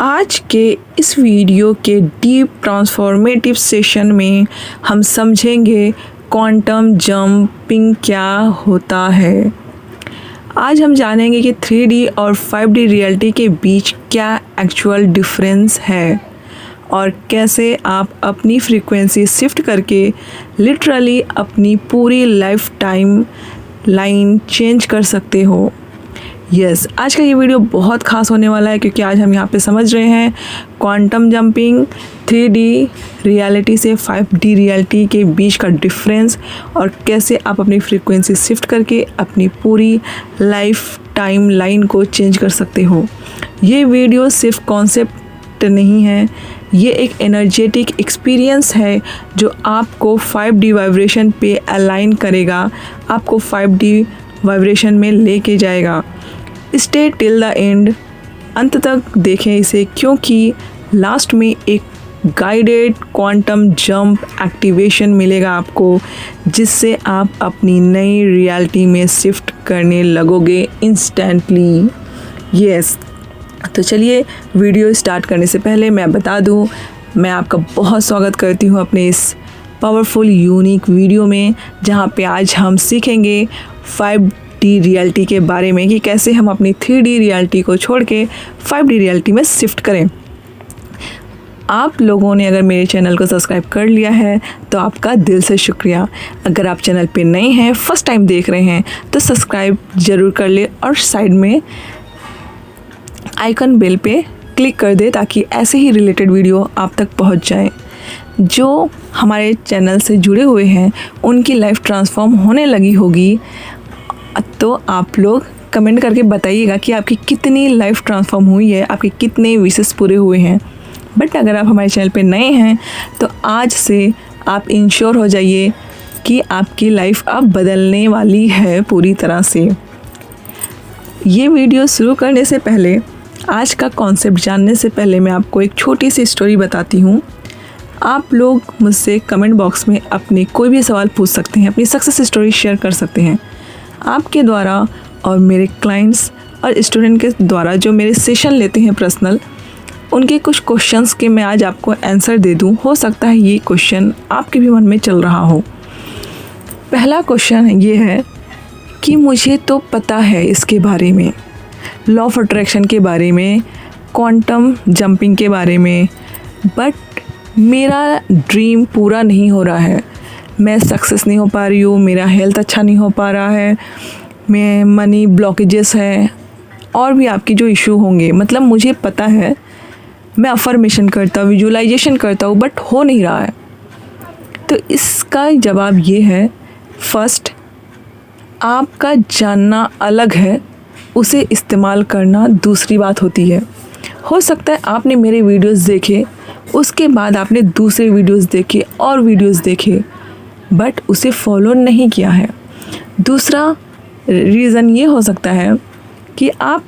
आज के इस वीडियो के डीप ट्रांसफॉर्मेटिव सेशन में हम समझेंगे क्वांटम जंपिंग क्या होता है। आज हम जानेंगे कि 3D और 5D रियलिटी के बीच क्या एक्चुअल डिफरेंस है और कैसे आप अपनी फ्रीक्वेंसी शिफ्ट करके लिटरली अपनी पूरी लाइफ टाइम लाइन चेंज कर सकते हो। यस, आज का ये वीडियो बहुत ख़ास होने वाला है क्योंकि आज हम यहाँ पे समझ रहे हैं क्वांटम जंपिंग 3D रियलिटी से 5D रियलिटी के बीच का डिफरेंस और कैसे आप अपनी फ्रीक्वेंसी शिफ्ट करके अपनी पूरी लाइफ टाइम लाइन को चेंज कर सकते हो। ये वीडियो सिर्फ कॉन्सेप्ट नहीं है, ये एक एनर्जेटिक एक्सपीरियंस है जो आपको 5D वाइब्रेशन पे अलाइन करेगा, आपको 5D वाइब्रेशन में लेके जाएगा। स्टे टिल द एंड, अंत तक देखें इसे क्योंकि लास्ट में एक गाइडेड क्वांटम जंप एक्टिवेशन मिलेगा आपको, जिससे आप अपनी नई रियलिटी में शिफ्ट करने लगोगे इंस्टेंटली। यस, तो चलिए वीडियो स्टार्ट करने से पहले मैं बता दूं, मैं आपका बहुत स्वागत करती हूं अपने इस पावरफुल यूनिक वीडियो में, जहां पे आज हम सीखेंगे 5D रियलिटी के बारे में कि कैसे हम अपनी 3D रियलिटी को छोड़ के 5D रियलिटी में शिफ्ट करें। आप लोगों ने अगर मेरे चैनल को सब्सक्राइब कर लिया है तो आपका दिल से शुक्रिया। अगर आप चैनल पे नए हैं, फर्स्ट टाइम देख रहे हैं, तो सब्सक्राइब ज़रूर कर ले और साइड में आइकन बेल पे क्लिक कर दे ताकि ऐसे ही रिलेटेड वीडियो आप तक पहुंच जाए। जो हमारे चैनल से जुड़े हुए हैं उनकी लाइफ ट्रांसफॉर्म होने लगी होगी, तो आप लोग कमेंट करके बताइएगा कि आपकी कितनी लाइफ ट्रांसफॉर्म हुई है, आपके कितने विशेष पूरे हुए हैं। बट अगर आप हमारे चैनल पे नए हैं तो आज से आप इंश्योर हो जाइए कि आपकी लाइफ अब बदलने वाली है पूरी तरह से। ये वीडियो शुरू करने से पहले, आज का कॉन्सेप्ट जानने से पहले मैं आपको एक छोटी सी स्टोरी बताती हूँ। आप लोग मुझसे कमेंट बॉक्स में अपने कोई भी सवाल पूछ सकते हैं, अपनी सक्सेस स्टोरी शेयर कर सकते हैं। आपके द्वारा और मेरे क्लाइंट्स और स्टूडेंट के द्वारा जो मेरे सेशन लेते हैं पर्सनल, उनके कुछ क्वेश्चंस के मैं आज आपको आंसर दे दूँ। हो सकता है ये क्वेश्चन आपके भी मन में चल रहा हो। पहला क्वेश्चन ये है कि मुझे तो पता है इसके बारे में, लॉ ऑफ अट्रैक्शन के बारे में, क्वांटम जंपिंग के बारे में, बट मेरा ड्रीम पूरा नहीं हो रहा है। मैं सक्सेस नहीं हो पा रही हूँ, मेरा हेल्थ अच्छा नहीं हो पा रहा है, मैं मनी ब्लॉकेजेस है और भी आपकी जो इशू होंगे। मतलब मुझे पता है, मैं अफर्मेशन करता हूँ, विजुअलाइजेशन करता हूँ, बट हो नहीं रहा है। तो इसका जवाब ये है, फर्स्ट, आपका जानना अलग है, उसे इस्तेमाल करना दूसरी बात होती है। हो सकता है आपने मेरे वीडियोस देखे, उसके बाद आपने दूसरे वीडियोस देखे और वीडियोस देखे, बट उसे फॉलो नहीं किया है। दूसरा रीज़न ये हो सकता है कि आप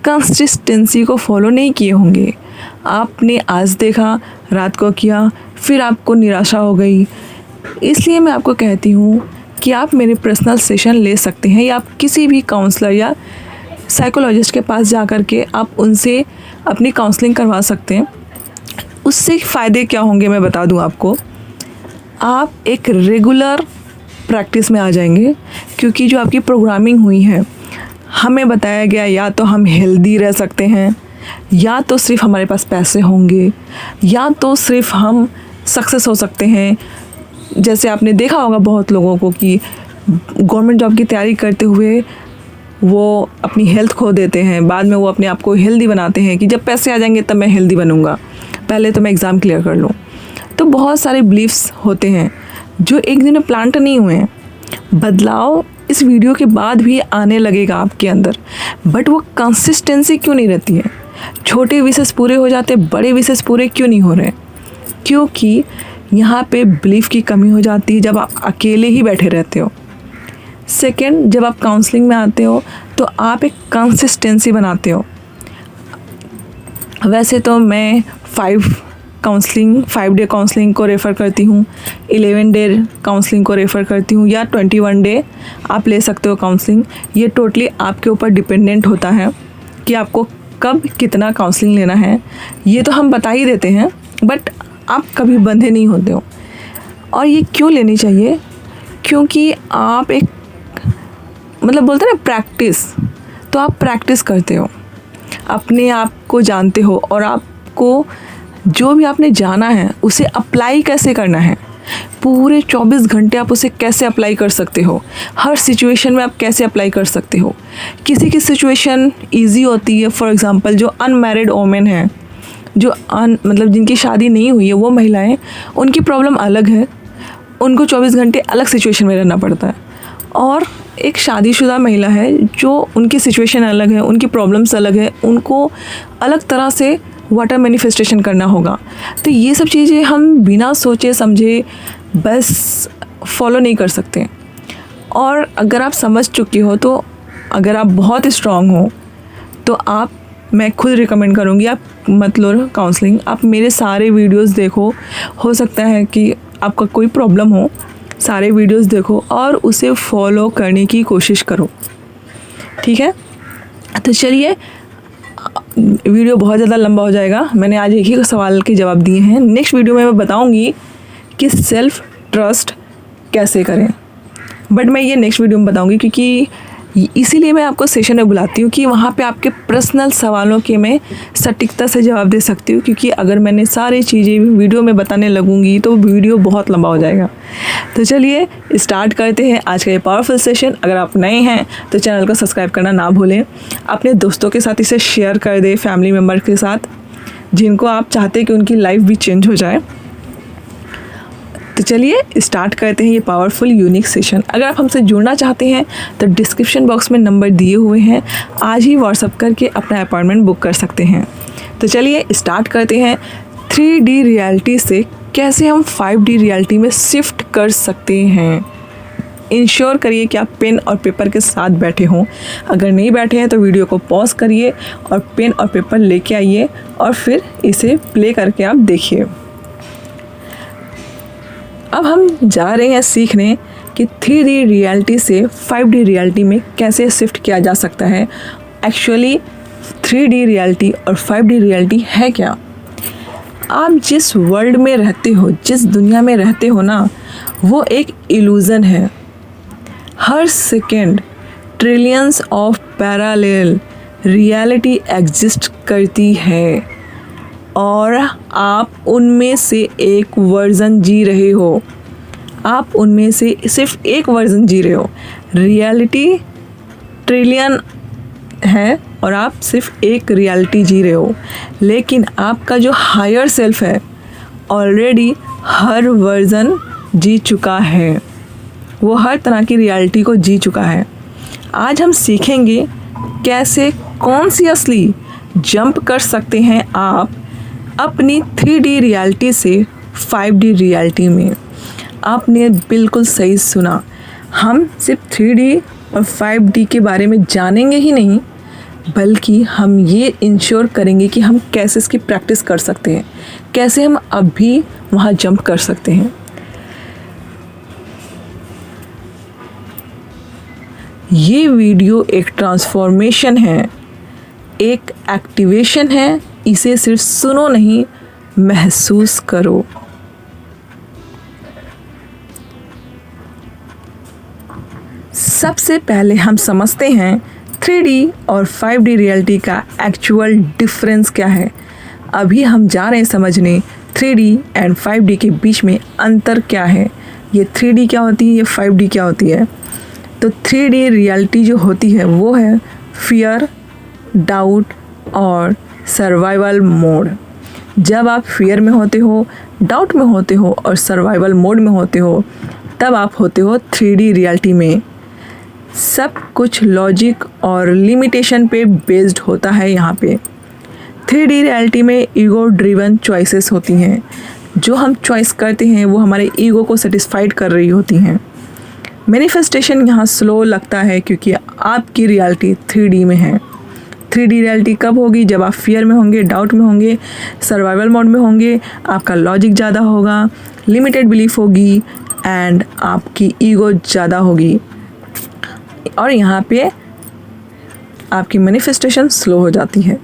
कंसिस्टेंसी को फॉलो नहीं किए होंगे। आपने आज देखा, रात को किया, फिर आपको निराशा हो गई। इसलिए मैं आपको कहती हूँ कि आप मेरे पर्सनल सेशन ले सकते हैं या आप किसी भी काउंसलर या साइकोलॉजिस्ट के पास जा कर के आप उनसे अपनी काउंसलिंग करवा सकते हैं। उससे फ़ायदे क्या होंगे मैं बता दूं आपको। आप एक रेगुलर प्रैक्टिस में आ जाएंगे क्योंकि जो आपकी प्रोग्रामिंग हुई है, हमें बताया गया या तो हम हेल्दी रह सकते हैं, या तो सिर्फ हमारे पास पैसे होंगे, या तो सिर्फ हम सक्सेस हो सकते हैं। जैसे आपने देखा होगा बहुत लोगों को कि गवर्नमेंट जॉब की तैयारी करते हुए वो अपनी हेल्थ खो देते हैं, बाद में वो अपने आप को हेल्दी बनाते हैं कि जब पैसे आ जाएंगे तब मैं हेल्दी बनूंगा, पहले तो मैं एग्ज़ाम क्लियर कर लूँ। तो बहुत सारे बिलीफ्स होते हैं जो एक दिन में प्लांट नहीं हुए हैं। बदलाव इस वीडियो के बाद भी आने लगेगा आपके अंदर, बट वो कंसिस्टेंसी क्यों नहीं रहती है? छोटे विशेष पूरे हो जाते, बड़े विशेष पूरे क्यों नहीं हो रहे? क्योंकि यहाँ पे बिलीफ की कमी हो जाती है जब आप अकेले ही बैठे रहते हो। सेकंड, जब आप काउंसलिंग में आते हो तो आप एक कंसिस्टेंसी बनाते हो। वैसे तो मैं 5 डे काउंसलिंग को रेफ़र करती हूँ, 11 डे काउंसलिंग को रेफ़र करती हूँ, या 21 डे आप ले सकते हो काउंसलिंग। ये टोटली आपके ऊपर डिपेंडेंट होता है कि आपको कब कितना काउंसलिंग लेना है ये तो हम बता ही देते हैं, बट आप कभी बंधे नहीं होते हो। और ये क्यों लेनी चाहिए? क्योंकि आप एक मतलब बोलते हैं ना प्रैक्टिस, तो आप प्रैक्टिस करते हो, अपने आप को जानते हो और आपको जो भी आपने जाना है उसे अप्लाई कैसे करना है, पूरे 24 घंटे आप उसे कैसे अप्लाई कर सकते हो, हर सिचुएशन में आप कैसे अप्लाई कर सकते हो। किसी की सिचुएशन इजी होती है, फॉर एग्जांपल जो अनमैरिड वोमेन हैं, जो मतलब जिनकी शादी नहीं हुई है वो महिलाएं, उनकी प्रॉब्लम अलग है, उनको 24 घंटे अलग सिचुएशन में रहना पड़ता है। और एक शादीशुदा महिला है जो उनकी सिचुएशन अलग है, उनकी प्रॉब्लम्स अलग है, उनको अलग तरह से वाटर मैनिफेस्टेशन करना होगा। तो ये सब चीज़ें हम बिना सोचे समझे बस फॉलो नहीं कर सकते। और अगर आप समझ चुकी हो, तो अगर आप बहुत स्ट्रॉन्ग हो तो मैं खुद रिकमेंड करूँगी आप मत लो काउंसलिंग, आप मेरे सारे वीडियोस देखो। हो सकता है कि आपका कोई प्रॉब्लम हो, सारे वीडियोस देखो और उसे फॉलो करने की कोशिश करो, ठीक है। तो चलिए, वीडियो बहुत ज़्यादा लंबा हो जाएगा, मैंने आज एक ही सवाल के जवाब दिए हैं। नेक्स्ट वीडियो में मैं बताऊंगी कि सेल्फ ट्रस्ट कैसे करें, बट मैं ये नेक्स्ट वीडियो में बताऊंगी, क्योंकि इसीलिए मैं आपको सेशन में बुलाती हूँ कि वहाँ पे आपके पर्सनल सवालों के मैं सटीकता से जवाब दे सकती हूँ। क्योंकि अगर मैंने सारी चीज़ें वीडियो में बताने लगूँगी तो वीडियो बहुत लंबा हो जाएगा। तो चलिए स्टार्ट करते हैं आज का ये पावरफुल सेशन। अगर आप नए हैं तो चैनल को सब्सक्राइब करना ना भूलें, अपने दोस्तों के साथ इसे शेयर कर दें, फैमिली मेम्बर के साथ जिनको आप चाहते हैं कि उनकी लाइफ भी चेंज हो जाए। तो चलिए स्टार्ट करते हैं ये पावरफुल यूनिक सेशन। अगर आप हमसे जुड़ना चाहते हैं तो डिस्क्रिप्शन बॉक्स में नंबर दिए हुए हैं, आज ही व्हाट्सअप करके अपना अपॉइंटमेंट बुक कर सकते हैं। तो चलिए स्टार्ट करते हैं। 3D रियलिटी से कैसे हम 5D रियलिटी में शिफ्ट कर सकते हैं। इंश्योर करिए कि आप पेन और पेपर के साथ बैठे हों। अगर नहीं बैठे हैं तो वीडियो को पॉज करिए और पेन और पेपर लेके आइए और फिर इसे प्ले करके आप देखिए। अब हम जा रहे हैं सीखने कि 3D रियलिटी से 5D रियलिटी में कैसे शिफ्ट किया जा सकता है। एक्चुअली 3D रियलिटी और 5D रियलिटी है क्या? आप जिस वर्ल्ड में रहते हो, जिस दुनिया में रहते हो ना, वो एक इल्यूज़न है। हर second trillions of parallel reality exist करती है और आप उनमें से एक वर्जन जी रहे हो। आप उनमें से सिर्फ एक वर्जन जी रहे हो। रियलिटी ट्रिलियन है और आप सिर्फ एक रियलिटी जी रहे हो, लेकिन आपका जो हायर सेल्फ है ऑलरेडी हर वर्जन जी चुका है, वो हर तरह की रियलिटी को जी चुका है। आज हम सीखेंगे कैसे कॉन्शियसली जंप कर सकते हैं आप अपनी 3D रियलिटी से 5D रियलिटी में। आपने बिल्कुल सही सुना, हम सिर्फ 3D और 5D के बारे में जानेंगे ही नहीं, बल्कि हम ये इंश्योर करेंगे कि हम कैसे इसकी प्रैक्टिस कर सकते हैं, कैसे हम अभी वहाँ जंप कर सकते हैं। ये वीडियो एक ट्रांसफॉर्मेशन है, एक एक्टिवेशन है। इसे सिर्फ सुनो नहीं, महसूस करो। सबसे पहले हम समझते हैं 3D और 5D रियलिटी का एक्चुअल डिफरेंस क्या है। अभी हम जा रहे हैं समझने 3D एंड 5D के बीच में अंतर क्या है। ये 3D क्या होती है, ये 5D क्या होती है। तो 3D रियलिटी जो होती है वो है फियर, डाउट और सर्वाइवल मोड। जब आप फियर में होते हो, डाउट में होते हो और सर्वाइवल मोड में होते हो, तब आप होते हो 3D रियलिटी में। सब कुछ लॉजिक और लिमिटेशन पे बेस्ड होता है। यहाँ पे 3D रियलिटी में ईगो ड्रिवन चॉइसेस होती हैं। जो हम चॉइस करते हैं वो हमारे ईगो को सेटिस्फाइड कर रही होती हैं। मैनिफेस्टेशन यहाँ स्लो लगता है क्योंकि आपकी रियलिटी 3D में है। 3D रियलिटी कब होगी? जब आप फियर में होंगे, डाउट में होंगे, सर्वाइवल मोड में होंगे, आपका लॉजिक ज़्यादा होगा, लिमिटेड बिलीफ होगी एंड आपकी ईगो ज़्यादा होगी और यहाँ पे आपकी मैनिफेस्टेशन स्लो हो जाती है।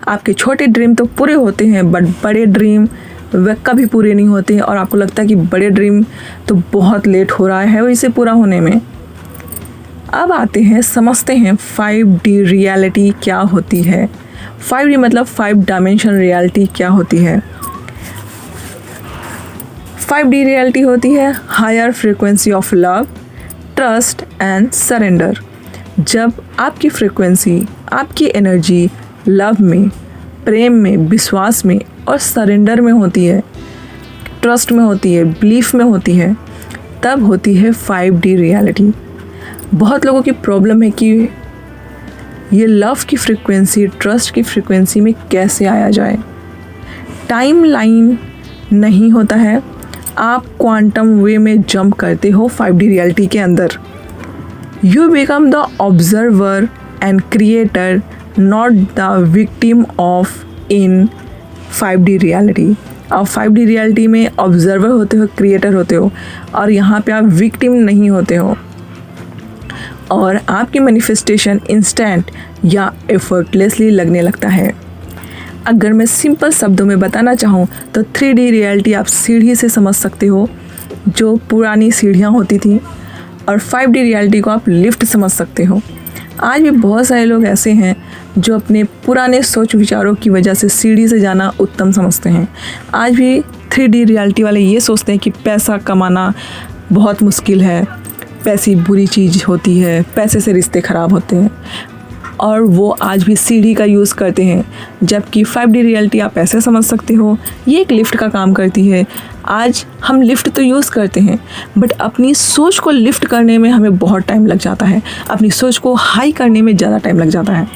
आपके छोटे ड्रीम तो पूरे होते हैं, बट बड़े ड्रीम वह कभी पूरे नहीं होते हैं और आपको लगता है कि बड़े ड्रीम तो बहुत लेट हो रहा है इसे पूरा होने में। अब आते हैं, समझते हैं 5D रियलिटी क्या होती है। 5D मतलब 5 डायमेंशन रियलिटी क्या होती है। 5D रियलिटी होती है higher frequency of love, trust and surrender. जब आपकी फ्रीक्वेंसी, आपकी एनर्जी लव में, प्रेम में, विश्वास में और सरेंडर में होती है, ट्रस्ट में होती है, बिलीफ में होती है, तब होती है 5D रियलिटी। बहुत लोगों की प्रॉब्लम है कि ये लव की फ्रीक्वेंसी, ट्रस्ट की फ्रीक्वेंसी में कैसे आया जाए। टाइम लाइन नहीं होता है, आप क्वांटम वे में जंप करते हो 5D रियलिटी के अंदर। You become the observer and creator, not the victim of in 5D reality. आप 5D रियलिटी में ऑब्जर्वर होते हो, क्रिएटर होते हो, और यहाँ पे आप विक्टिम नहीं होते हो। और आपकी मैनिफेस्टेशन इंस्टेंट या एफर्टलेसली लगने लगता है। अगर मैं सिंपल शब्दों में बताना चाहूँ तो 3D रियलिटी आप सीढ़ी से समझ सकते हो, जो पुरानी सीढ़ियाँ होती थी, और 5D रियलिटी को आप लिफ्ट समझ सकते हो। आज भी बहुत सारे लोग ऐसे हैं जो अपने पुराने सोच विचारों की वजह से सीढ़ी से जाना उत्तम समझते हैं। आज भी 3D रियलिटी वाले ये सोचते हैं कि पैसा कमाना बहुत मुश्किल है, पैसे बुरी चीज़ होती है, पैसे से रिश्ते ख़राब होते हैं, और वो आज भी सीढ़ी का यूज़ करते हैं। जबकि 5D रियलिटी आप ऐसे समझ सकते हो, ये एक लिफ्ट का काम करती है। आज हम लिफ्ट तो यूज़ करते हैं, बट अपनी सोच को लिफ्ट करने में हमें बहुत टाइम लग जाता है, अपनी सोच को हाई करने में ज़्यादा टाइम लग जाता है।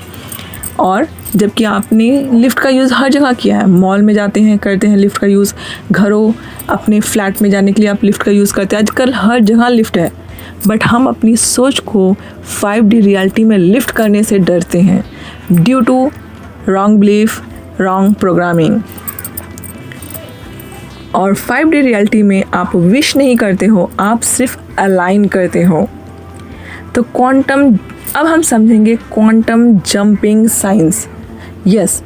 और जबकि आपने लिफ्ट का यूज़ हर जगह किया है, मॉल में जाते हैं करते हैं लिफ्ट का यूज़, घरों, अपने फ्लैट में जाने के लिए आप लिफ्ट का यूज़ करते हैं, आजकल हर जगह लिफ्ट है, बट हम अपनी सोच को 5D रियलिटी में लिफ्ट करने से डरते हैं due to wrong belief, wrong programming. और 5D रियलिटी में आप विश नहीं करते हो, आप सिर्फ अलाइन करते हो। तो क्वांटम, अब हम समझेंगे क्वांटम जंपिंग साइंस। यस,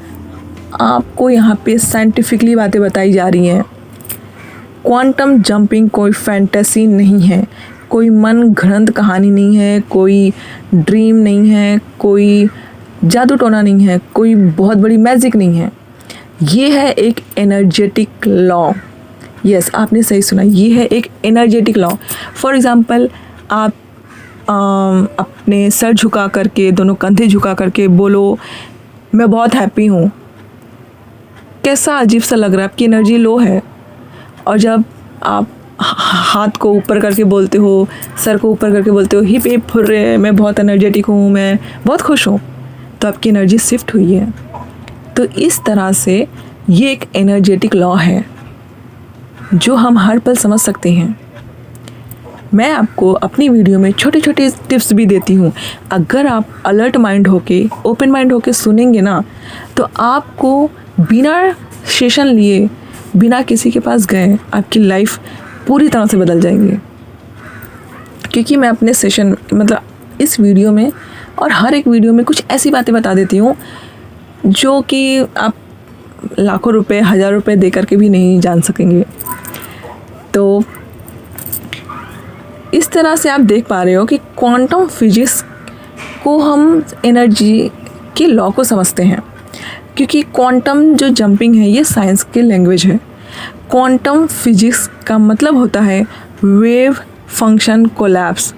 आपको यहाँ पे साइंटिफिकली बातें बताई जा रही हैं। क्वांटम जंपिंग कोई फैंटेसी नहीं है, कोई मन घड़ंत कहानी नहीं है, कोई ड्रीम नहीं है, कोई जादू टोना नहीं है, कोई बहुत बड़ी मैजिक नहीं है। ये है एक एनर्जेटिक लॉ। यस, आपने सही सुना, ये है एक एनर्जेटिक लॉ। फॉर एग्ज़ाम्पल, आप अपने सर झुका करके, दोनों कंधे झुका करके बोलो मैं बहुत हैप्पी हूँ। कैसा अजीब सा लग रहा है, आपकी एनर्जी लो है। और जब आप हाथ को ऊपर करके बोलते हो, सर को ऊपर करके बोलते हो हिप हिप हुर्रे, मैं बहुत एनर्जेटिक हूँ, मैं बहुत खुश हूँ, तो आपकी एनर्जी शिफ्ट हुई है। तो इस तरह से ये एक एनर्जेटिक लॉ है जो हम हर पल समझ सकते हैं। मैं आपको अपनी वीडियो में छोटे छोटे टिप्स भी देती हूँ। अगर आप अलर्ट माइंड होके, ओपन माइंड होके सुनेंगे ना, तो आपको बिना सेशन लिए, बिना किसी के पास गए, आपकी लाइफ पूरी तरह से बदल जाएंगे। क्योंकि मैं अपने सेशन, मतलब इस वीडियो में और हर एक वीडियो में कुछ ऐसी बातें बता देती हूँ जो कि आप लाखों रुपए, 1000 रुपए दे करके भी नहीं जान सकेंगे। तो इस तरह से आप देख पा रहे हो कि क्वांटम फिजिक्स को हम एनर्जी के लॉ को समझते हैं, क्योंकि क्वांटम जो जंपिंग है ये साइंस की लैंग्वेज है। क्वांटम फिजिक्स का मतलब होता है वेव फंक्शन कोलैप्स।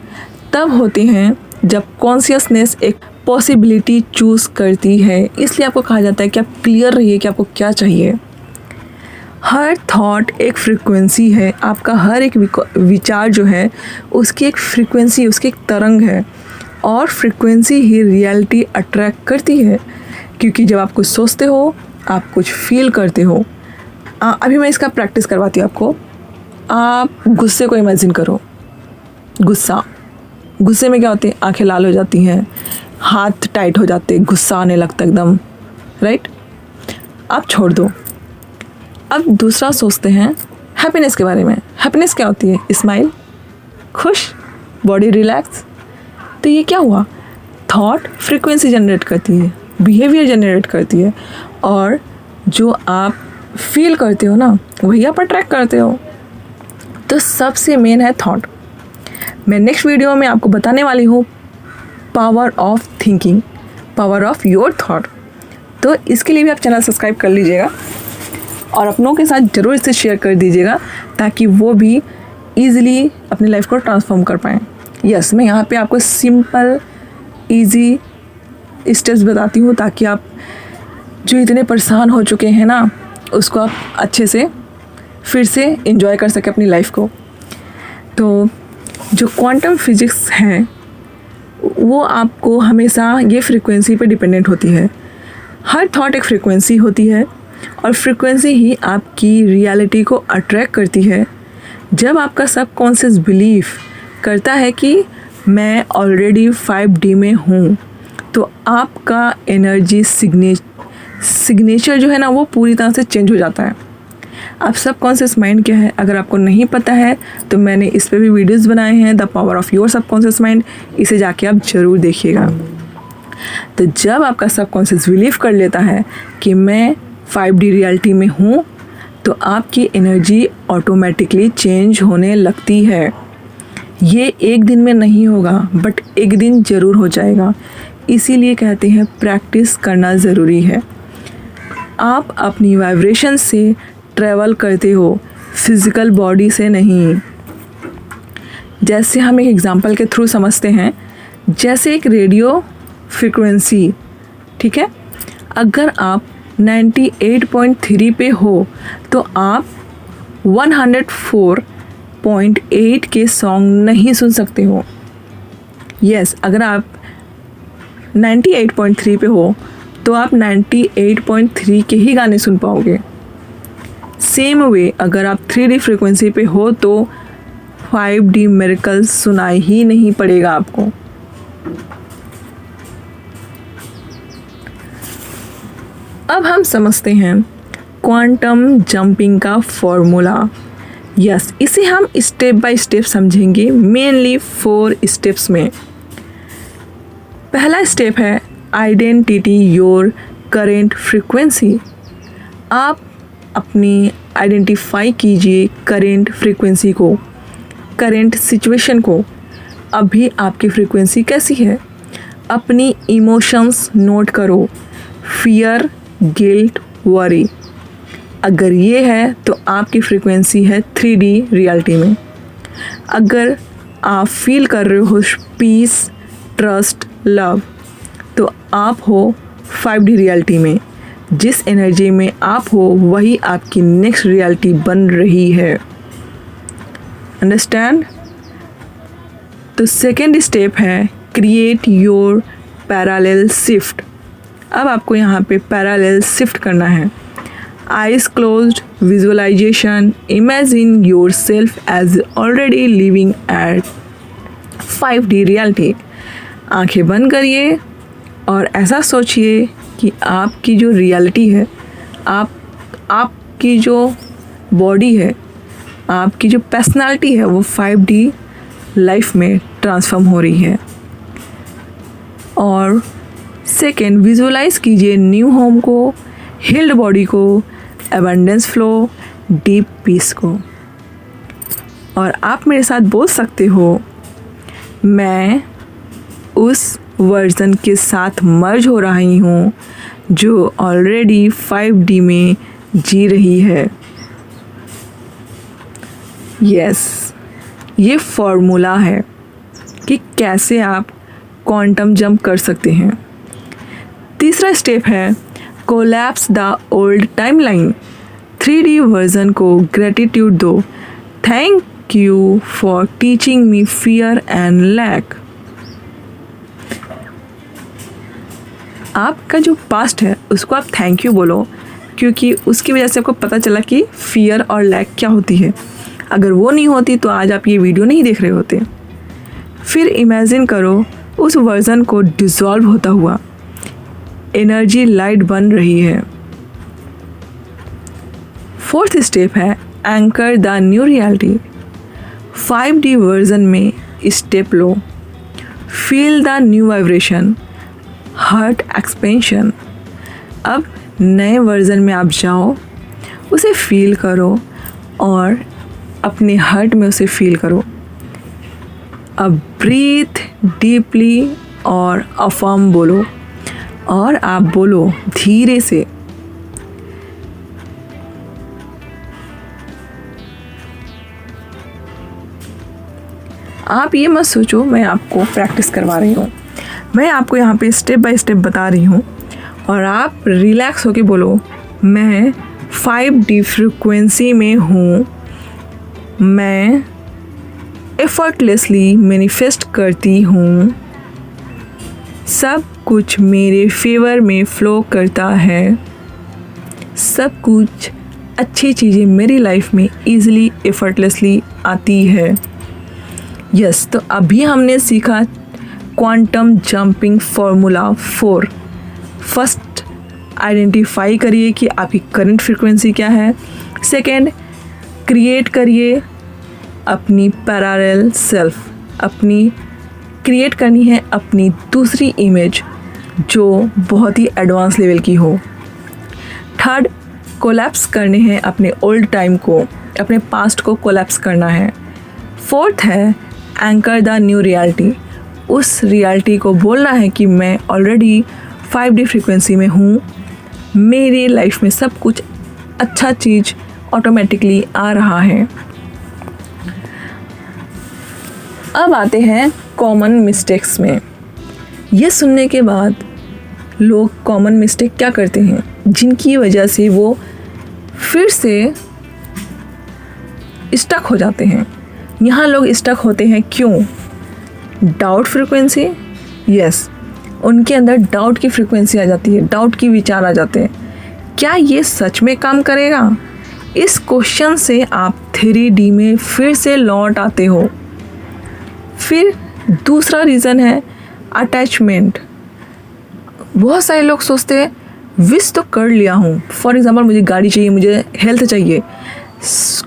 तब होते हैं जब कॉन्शियसनेस एक पॉसिबिलिटी चूज़ करती है। इसलिए आपको कहा जाता है कि आप क्लियर रहिए कि आपको क्या चाहिए। हर थॉट एक फ्रीक्वेंसी है, आपका हर एक विचार जो है उसकी एक फ्रीक्वेंसी, उसकी एक तरंग है, और फ्रीक्वेंसी ही रियलिटी अट्रैक्ट करती है। क्योंकि जब आप कुछ सोचते हो, आप कुछ फील करते हो। अभी मैं इसका प्रैक्टिस करवाती हूँ आपको। आप गुस्से को इमेजिन करो। गुस्से में क्या होती है, आंखें लाल हो जाती हैं, हाथ टाइट हो जाते, गुस्सा आने लगता एकदम, राइट। आप छोड़ दो। अब दूसरा सोचते हैं हैप्पीनेस के बारे में। हैप्पीनेस क्या होती है, स्माइल, खुश, बॉडी रिलैक्स। तो ये क्या हुआ, थॉट फ्रीक्वेंसी जनरेट करती है, बिहेवियर जनरेट करती है, और जो आप फील करते हो ना वही आप अट्रैक्ट करते हो। तो सबसे मेन है थॉट। मैं नेक्स्ट वीडियो में आपको बताने वाली हूँ power of thinking, power of your thought. तो इसके लिए भी आप चैनल सब्सक्राइब कर लीजिएगा और अपनों के साथ ज़रूर इसे शेयर कर दीजिएगा ताकि वो भी ईज़िली अपनी लाइफ को ट्रांसफॉर्म कर पाएँ। यस, मैं यहाँ पे आपको सिंपल ईजी स्टेप्स बताती हूँ ताकि आप जो इतने परेशान हो चुके हैं ना उसको आप अच्छे से फिर से एंजॉय कर सकें अपनी लाइफ को। तो जो क्वांटम फिजिक्स है वो आपको हमेशा ये फ्रीक्वेंसी पे डिपेंडेंट होती है। हर थॉट एक फ्रीक्वेंसी होती है और फ्रीक्वेंसी ही आपकी रियलिटी को अट्रैक्ट करती है। जब आपका सबकॉन्शियस बिलीफ करता है कि मैं ऑलरेडी 5D में हूँ तो आपका एनर्जी सिग्नेचर जो है ना वो पूरी तरह से चेंज हो जाता है। अब सबकॉन्शियस माइंड क्या है, अगर आपको नहीं पता है तो मैंने इस पे भी वीडियोस बनाए हैं, the power of your subconscious mind, इसे जाके आप ज़रूर देखिएगा। तो जब आपका सबकॉन्शियस बिलीव कर लेता है कि मैं 5D रियलिटी में हूँ तो आपकी एनर्जी ऑटोमेटिकली चेंज होने लगती है। ये एक दिन में नहीं होगा बट एक दिन ज़रूर हो जाएगा। इसीलिए कहते हैं प्रैक्टिस करना ज़रूरी है। आप अपनी वाइब्रेशन से ट्रैवल करते हो, फिज़िकल बॉडी से नहीं। जैसे हम एक एग्जांपल के थ्रू समझते हैं, जैसे एक रेडियो फ्रीक्वेंसी, ठीक है, अगर आप 98.3 पे हो तो आप 104.8 के सॉन्ग नहीं सुन सकते हो। यस, अगर आप 98.3 पे हो तो आप 98.3 के ही गाने सुन पाओगे। सेम वे अगर आप 3D फ्रीक्वेंसी पे हो तो 5D मिरेकल सुनाई ही नहीं पड़ेगा आपको। अब हम समझते हैं क्वांटम जंपिंग का फॉर्मूला। यस, इसे हम स्टेप बाय स्टेप समझेंगे, मेनली 4 स्टेप्स में। पहला स्टेप है आइडेंटिटी योर करेंट फ्रीक्वेंसी। आप अपनी आइडेंटिफाई कीजिए करेंट फ्रीक्वेंसी को, करेंट सिचुएशन को। अभी आपकी फ्रीक्वेंसी कैसी है? अपनी इमोशंस नोट करो, फियर, गिल्ट, वरी। अगर ये है तो आपकी फ्रीक्वेंसी है 3D रियलिटी में। अगर आप फील कर रहे हो पीस, ट्रस्ट, लव तो आप हो 5D रियलिटी में। जिस एनर्जी में आप हो वही आपकी नेक्स्ट रियलिटी बन रही है। अंडरस्टैंड? तो सेकेंड स्टेप है क्रिएट योर पैरेलल शिफ्ट। अब आपको यहाँ पे पैरेलल शिफ्ट करना है। Eyes closed, visualisation, imagine your self as already living at 5D reality. आंखें बंद करिए और ऐसा सोचिए कि आपकी जो रियलिटी है, आपकी जो बॉडी है, आपकी जो पर्सनालिटी है वो 5D लाइफ में ट्रांसफॉर्म हो रही है। और सेकेंड, विजुअलाइज कीजिए न्यू होम को, हील्ड बॉडी को, एबंडेंस फ्लो, डीप पीस को। और आप मेरे साथ बोल सकते हो, मैं उस वर्जन के साथ मर्ज हो रही हूँ जो ऑलरेडी 5D में जी रही है। यस, ये फॉर्मूला है कि कैसे आप क्वांटम जंप कर सकते हैं। तीसरा स्टेप है collapse the old timeline. 3D version को ग्रेटिट्यूड दो। Thank you for teaching me fear and lack. आपका जो पास्ट है उसको आप थैंक यू बोलो, क्योंकि उसकी वजह से आपको पता चला कि फियर और लैक क्या होती है। अगर वो नहीं होती तो आज आप ये वीडियो नहीं देख रहे होते। फिर इमेजिन करो उस वर्जन को डिसॉल्व होता हुआ, एनर्जी लाइट बन रही है। फोर्थ स्टेप है anchor the new reality. 5D version में स्टेप लो, feel the new vibration, heart expansion. अब नए वर्ज़न में आप जाओ, उसे फील करो और अपने हार्ट में उसे फील करो। अब ब्रीथ डीपली और अफर्म बोलो, और आप बोलो धीरे से, आप ये मत सोचो मैं आपको प्रैक्टिस करवा रही हूँ, मैं आपको यहाँ पे स्टेप बाय स्टेप बता रही हूँ। और आप रिलैक्स होके बोलो, मैं 5D फ्रिक्वेंसी में हूँ, मैं एफर्टलेसली मैनिफेस्ट करती हूँ, सब कुछ मेरे फेवर में फ़्लो करता है, सब कुछ अच्छी चीज़ें मेरी लाइफ में ईज़िली एफर्टलेसली आती है। यस, तो अभी हमने सीखा quantum jumping formula 4। First, identify करिए कि आपकी करंट फ्रीक्वेंसी क्या है। सेकंड, क्रिएट करिए अपनी पैरेलल सेल्फ, अपनी क्रिएट करनी है अपनी दूसरी इमेज जो बहुत ही एडवांस लेवल की हो। थर्ड, कोलैप्स करने हैं अपने ओल्ड टाइम को, अपने पास्ट को कोलैप्स करना है। फोर्थ है एंकर द न्यू रियलिटी, उस रियलिटी को बोलना है कि मैं ऑलरेडी 5D फ्रीक्वेंसी में हूँ, मेरी लाइफ में सब कुछ अच्छा चीज़ ऑटोमेटिकली आ रहा है। अब आते हैं कॉमन मिस्टेक्स में। ये सुनने के बाद लोग कॉमन मिस्टेक क्या करते हैं जिनकी वजह से वो फिर से स्टक हो जाते हैं। यहाँ लोग स्टक होते हैं क्यों? डाउट फ्रीक्वेंसी, यस, उनके अंदर डाउट की फ्रीक्वेंसी आ जाती है, डाउट की विचार आ जाते हैं। क्या ये सच में काम करेगा? इस क्वेश्चन से आप 3D में फिर से लौट आते हो। फिर दूसरा रीज़न है अटैचमेंट। बहुत सारे लोग सोचते हैं विश तो कर लिया हूँ, फॉर एग्ज़ाम्पल मुझे गाड़ी चाहिए, मुझे हेल्थ चाहिए,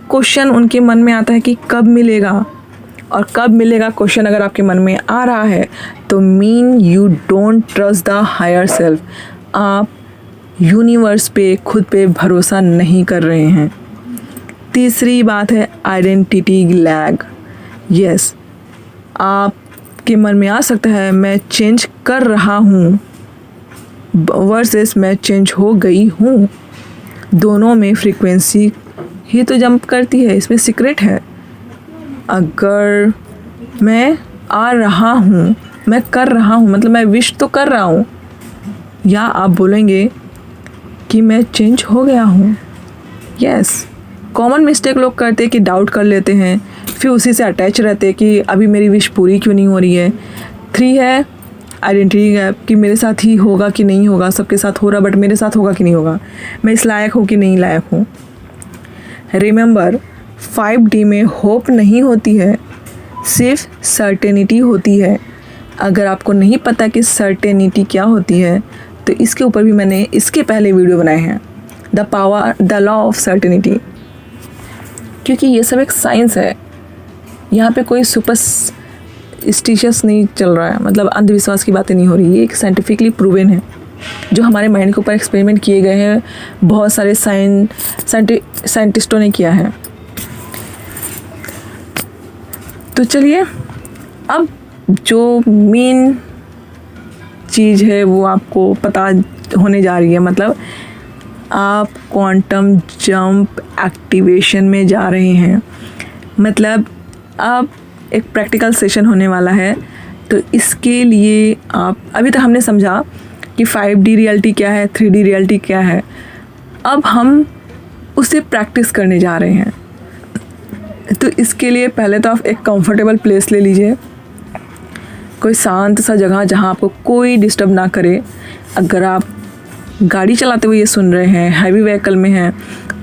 क्वेश्चन उनके मन में आता है कि कब मिलेगा, और कब मिलेगा क्वेश्चन अगर आपके मन में आ रहा है तो mean you don't trust the higher self, आप यूनिवर्स पे, खुद पे भरोसा नहीं कर रहे हैं। तीसरी बात है आइडेंटिटी लैग। यस, आपके मन में आ सकता है मैं चेंज कर रहा हूँ वर्सेस मैं चेंज हो गई हूँ, दोनों में फ्रीक्वेंसी ही तो जंप करती है, इसमें सीक्रेट है। अगर मैं आ रहा हूँ, मैं कर रहा हूँ, मतलब मैं विश तो कर रहा हूँ, या आप बोलेंगे कि मैं चेंज हो गया हूँ। यस, कॉमन मिस्टेक लोग करते हैं कि डाउट कर लेते हैं, फिर उसी से अटैच रहते हैं कि अभी मेरी विश पूरी क्यों नहीं हो रही है। 3 है आइडेंटिटी गैप, कि मेरे साथ ही होगा कि नहीं होगा, सबके साथ हो रहा बट मेरे साथ होगा कि नहीं होगा, मैं इस लायक हूँ कि नहीं लायक हूँ। रिमेंबर, 5D में होप नहीं होती है, सिर्फ सर्टेनिटी होती है। अगर आपको नहीं पता कि सर्टेनिटी क्या होती है तो इसके ऊपर भी मैंने इसके पहले वीडियो बनाए हैं, द लॉ ऑफ सर्टेनिटी, क्योंकि ये सब एक साइंस है। यहाँ पे कोई सुपरस्टिशियस नहीं चल रहा है, मतलब अंधविश्वास की बातें नहीं हो रही, ये एक साइंटिफिकली प्रूवन है जो हमारे माइंड के ऊपर एक्सपेरिमेंट किए गए हैं, बहुत सारे साइंटिस्टों ने किया है। तो चलिए, अब जो मेन चीज़ है वो आपको पता होने जा रही है, मतलब आप क्वांटम जंप एक्टिवेशन में जा रहे हैं। मतलब अब एक प्रैक्टिकल सेशन होने वाला है, तो इसके लिए आप, अभी तक हमने समझा कि 5D रियलिटी क्या है, 3D रियलिटी क्या है, अब हम उसे प्रैक्टिस करने जा रहे हैं। तो इसके लिए पहले तो आप एक कंफर्टेबल प्लेस ले लीजिए, कोई शांत सा जगह जहां आपको कोई डिस्टर्ब ना करे। अगर आप गाड़ी चलाते हुए ये सुन रहे हैं, हैवी व्हीकल में हैं,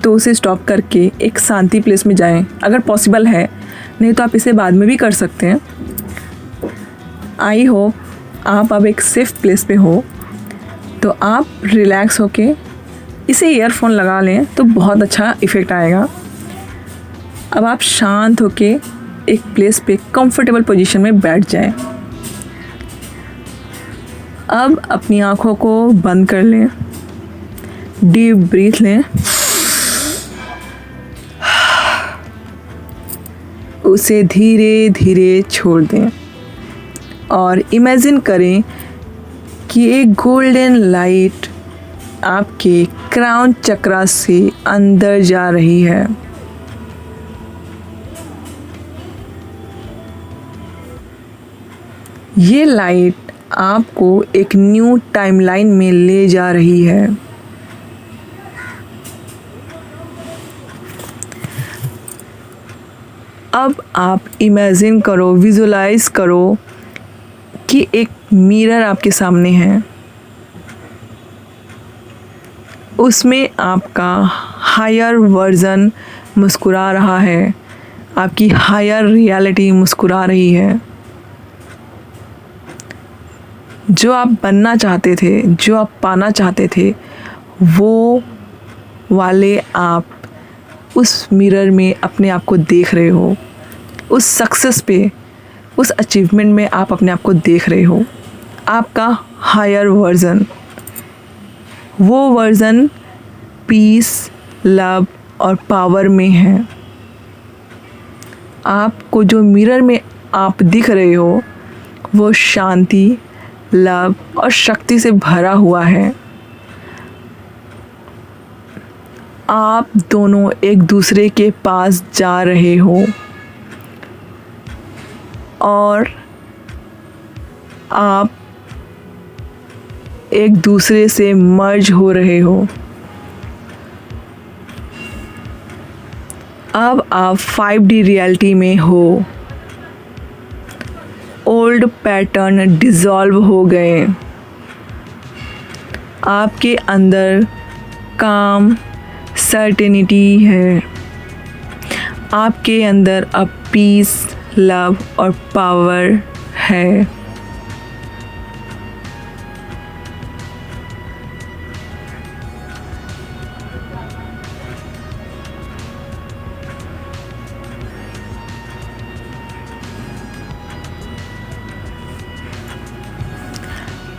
तो उसे स्टॉप करके एक शांति प्लेस में जाएं अगर पॉसिबल है, नहीं तो आप इसे बाद में भी कर सकते हैं। आई होप आप अब एक सेफ प्लेस पे हो, तो आप रिलैक्स होके इसे ईयरफोन लगा लें तो बहुत अच्छा इफ़ेक्ट आएगा। अब आप शांत होके एक प्लेस पे कंफर्टेबल पोजीशन में बैठ जाएं। अब अपनी आँखों को बंद कर लें, डीप ब्रीथ लें, उसे धीरे धीरे छोड़ दें और इमेजिन करें कि एक गोल्डन लाइट आपके क्राउन चक्रा से अंदर जा रही है। ये लाइट आपको एक न्यू टाइमलाइन में ले जा रही है। अब आप इमेजिन करो, विजुलाइज करो कि एक मिरर आपके सामने है, उसमें आपका हायर वर्जन मुस्कुरा रहा है, आपकी हायर रियलिटी मुस्कुरा रही है। जो आप बनना चाहते थे, जो आप पाना चाहते थे, वो वाले आप उस मिरर में अपने आप को देख रहे हो। उस सक्सेस पे, उस अचीवमेंट में आप अपने आप को देख रहे हो। आपका हायर वर्जन, वो वर्जन पीस, लव और पावर में है। आपको जो मिरर में आप दिख रहे हो वो शांति, लव और शक्ति से भरा हुआ है। आप दोनों एक दूसरे के पास जा रहे हो और आप एक दूसरे से मर्ज हो रहे हो। अब आप 5D रियलिटी में हो। ओल्ड पैटर्न डिसॉल्व हो गए। आपके अंदर काम, सर्टेनिटी है। आपके अंदर अब पीस, लव और पावर है।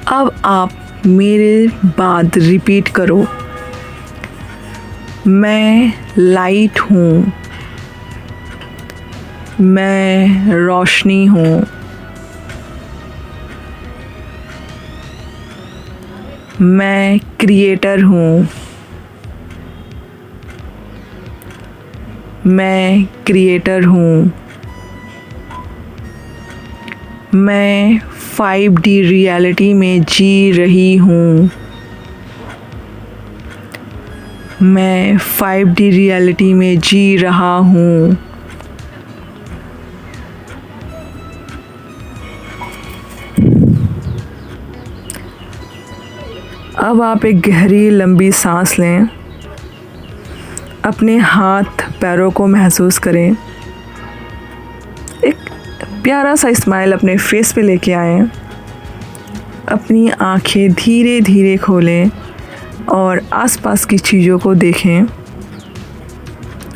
अब आप मेरे बाद रिपीट करो, मैं लाइट हूँ, मैं रोशनी हूँ, मैं क्रिएटर हूँ, मैं क्रिएटर हूँ, मैं 5D रियलिटी में जी रही हूँ, मैं 5D रियलिटी में जी रहा हूँ। अब आप एक गहरी लंबी सांस लें, अपने हाथ पैरों को महसूस करें, एक प्यारा सा स्माइल अपने फेस पे लेके आएं, अपनी आंखें धीरे धीरे खोलें और आसपास की चीज़ों को देखें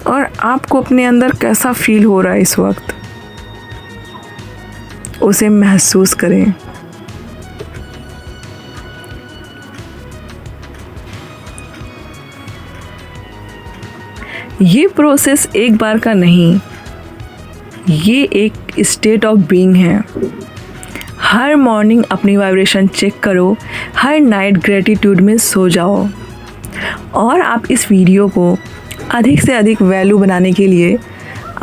और आपको अपने अंदर कैसा फील हो रहा है इस वक्त, उसे महसूस करें। ये प्रोसेस एक बार का नहीं, ये एक स्टेट ऑफ बीइंग है। हर मॉर्निंग अपनी वाइब्रेशन चेक करो, हर नाइट ग्रेटिट्यूड में सो जाओ। और आप इस वीडियो को अधिक से अधिक वैल्यू बनाने के लिए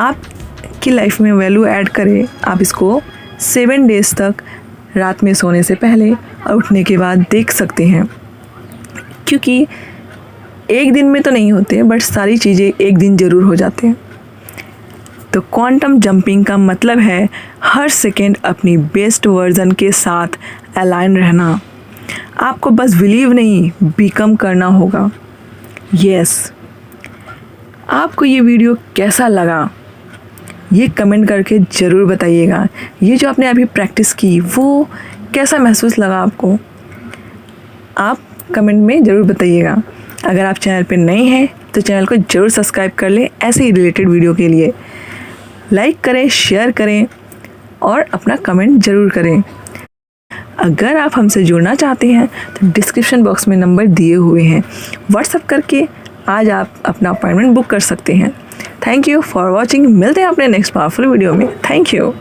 आपकी लाइफ में वैल्यू ऐड करें। आप इसको 7 डेज़ तक रात में सोने से पहले और उठने के बाद देख सकते हैं, क्योंकि एक दिन में तो नहीं होते, बट सारी चीज़ें एक दिन ज़रूर हो जाते हैं। तो क्वांटम जंपिंग का मतलब है हर सेकेंड अपनी बेस्ट वर्जन के साथ अलाइन रहना। आपको बस बिलीव नहीं, बिकम करना होगा। यस, आपको ये वीडियो कैसा लगा ये कमेंट करके ज़रूर बताइएगा। ये जो आपने अभी प्रैक्टिस की वो कैसा महसूस लगा आपको, आप कमेंट में ज़रूर बताइएगा। अगर आप चैनल पे नए हैं तो चैनल को ज़रूर सब्सक्राइब कर लें ऐसे ही रिलेटेड वीडियो के लिए। लाइक करें, शेयर करें और अपना कमेंट ज़रूर करें। अगर आप हमसे जुड़ना चाहते हैं तो डिस्क्रिप्शन बॉक्स में नंबर दिए हुए हैं, व्हाट्सएप करके आज आप अपना अपॉइंटमेंट बुक कर सकते हैं। Thank you for watching. मिलते हैं अपने नेक्स्ट पावरफुल वीडियो में। Thank you.